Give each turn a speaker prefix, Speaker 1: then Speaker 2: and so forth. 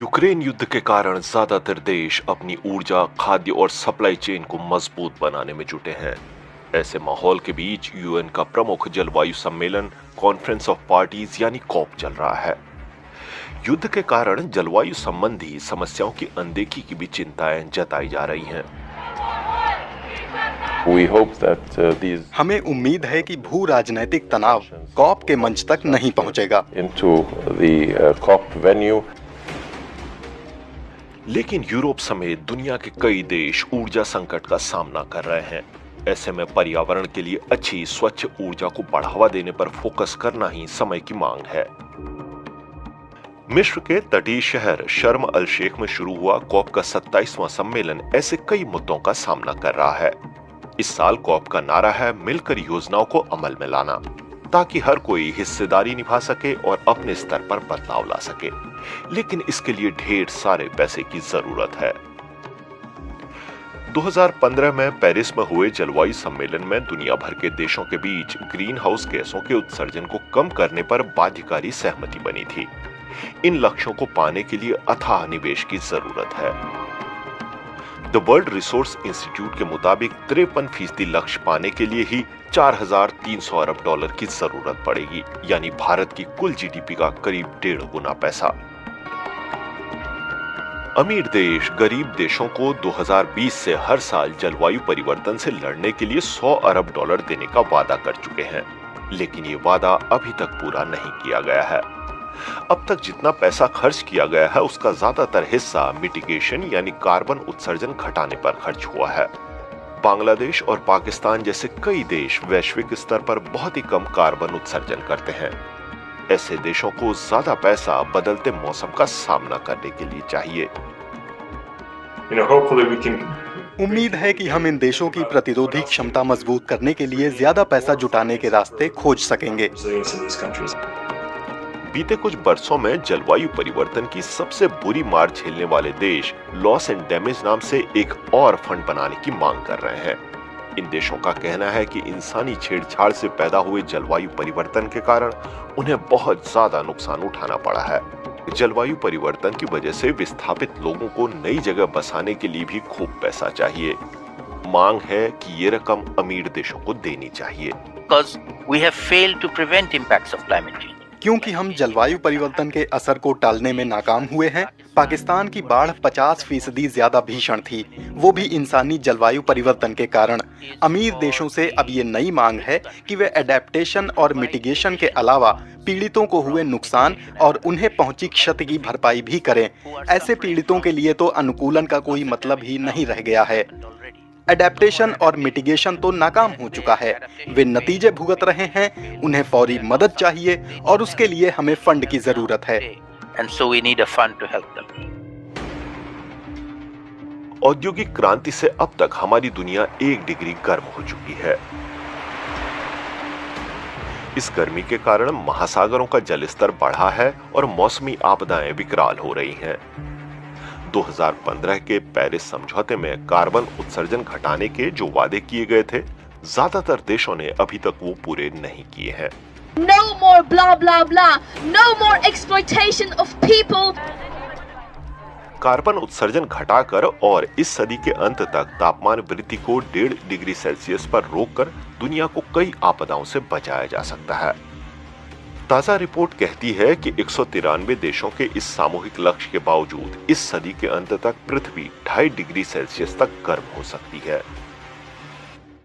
Speaker 1: Ukraine युद्ध के कारण ज्यादातर देश अपनी ऊर्जा, खाद्य और सप्लाई चेन को मजबूत बनाने में जुटे हैं। ऐसे माहौल के बीच यूएन का प्रमुख जलवायु सम्मेलन कॉन्फ्रेंस ऑफ पार्टीज यानी कॉप चल रहा है। युद्ध के कारण जलवायु संबंधी समस्याओं की अनदेखी की भी चिंताएं जताई जा रही हैं।
Speaker 2: हमें उम्मीद है कि भू राजनैतिक तनाव कॉप के मंच तक नहीं पहुंचेगा।
Speaker 1: लेकिन यूरोप समेत दुनिया के कई देश ऊर्जा संकट का सामना कर रहे हैं। ऐसे में पर्यावरण के लिए अच्छी स्वच्छ ऊर्जा को बढ़ावा देने पर फोकस करना ही समय की मांग है। मिस्र के तटीय शहर शर्म अल शेख में शुरू हुआ कॉप का 27वां सम्मेलन ऐसे कई मुद्दों का सामना कर रहा है। इस साल कॉप का नारा है मिलकर योजनाओं को अमल में लाना, ताकि हर कोई हिस्सेदारी निभा सके और अपने स्तर पर बदलाव ला सके। लेकिन इसके लिए ढेर सारे पैसे की जरूरत है। 2015 में पेरिस में हुए जलवायु सम्मेलन में दुनिया भर के देशों के बीच ग्रीन हाउस गैसों के उत्सर्जन को कम करने पर बाध्यकारी सहमति बनी थी। इन लक्ष्यों को पाने के लिए अथाह निवेश की जरूरत है। द वर्ल्ड रिसोर्स इंस्टीट्यूट के मुताबिक 53% लक्ष्य पाने के लिए ही 4,300 अरब डॉलर की जरूरत पड़ेगी, यानी भारत की कुल जीडीपी का करीब 1.5 गुना पैसा। अमीर देश गरीब देशों को 2020 से हर साल जलवायु परिवर्तन से लड़ने के लिए 100 अरब डॉलर देने का वादा कर चुके हैं, लेकिन ये वादा अभी तक पूरा नहीं किया गया है। अब तक जितना पैसा खर्च किया गया है उसका ज्यादातर हिस्सा मिटिगेशन यानी कार्बन उत्सर्जन घटाने पर खर्च हुआ है। बांग्लादेश और पाकिस्तान जैसे कई देश वैश्विक स्तर पर बहुत ही कम कार्बन उत्सर्जन करते हैं। ऐसे देशों को ज्यादा पैसा बदलते मौसम का सामना करने के लिए चाहिए।
Speaker 2: उम्मीद है कि हम इन देशों की प्रतिरोधी क्षमता मजबूत करने के लिए ज्यादा पैसा जुटाने के रास्ते खोज सकेंगे।
Speaker 1: बीते कुछ बरसों में जलवायु परिवर्तन की सबसे बुरी मार झेलने वाले देश लॉस एंड डैमेज नाम से एक और फंड बनाने की मांग कर रहे हैं। इन देशों का कहना है कि इंसानी छेड़छाड़ से पैदा हुए जलवायु परिवर्तन के कारण उन्हें बहुत ज्यादा नुकसान उठाना पड़ा है। जलवायु परिवर्तन की वजह से विस्थापित लोगों को नई जगह बसाने के लिए भी खूब पैसा चाहिए। मांग है कि ये रकम अमीर देशों को देनी चाहिए।
Speaker 2: क्योंकि हम जलवायु परिवर्तन के असर को टालने में नाकाम हुए हैं। पाकिस्तान की बाढ़ 50% ज्यादा भीषण थी, वो भी इंसानी जलवायु परिवर्तन के कारण। अमीर देशों से अब ये नई मांग है कि वे एडेप्टेशन और मिटिगेशन के अलावा पीड़ितों को हुए नुकसान और उन्हें पहुंची क्षति की भरपाई भी करें। ऐसे पीड़ितों के लिए तो अनुकूलन का कोई मतलब ही नहीं रह गया है। एडेप्टेशन और मिटिगेशन तो नाकाम हो चुका है, वे नतीजे भुगत रहे हैं। उन्हें फौरी मदद चाहिए और उसके लिए हमें फंड की जरूरत है।
Speaker 1: औद्योगिक क्रांति से अब तक हमारी दुनिया 1 डिग्री गर्म हो चुकी है। इस गर्मी के कारण महासागरों का जलस्तर बढ़ा है और मौसमी आपदाएं विकराल हो रही हैं। 2015 के पेरिस समझौते में कार्बन उत्सर्जन घटाने के जो वादे किए गए थे, ज्यादातर देशों ने अभी तक वो पूरे नहीं किए हैं।
Speaker 3: No more blah blah blah. No more exploitation of people.
Speaker 1: Carbon उत्सर्जन घटाकर और इस सदी के अंत तक तापमान वृद्धि को 1.5 डिग्री सेल्सियस पर रोककर दुनिया को कई आपदाओं से बचाया जा सकता है। ताजा रिपोर्ट कहती है कि 193 देशों के इस सामूहिक लक्ष्य के बावजूद इस सदी के अंत तक पृथ्वी 2.5 डिग्री सेल्सियस तक गर्म हो सकती है।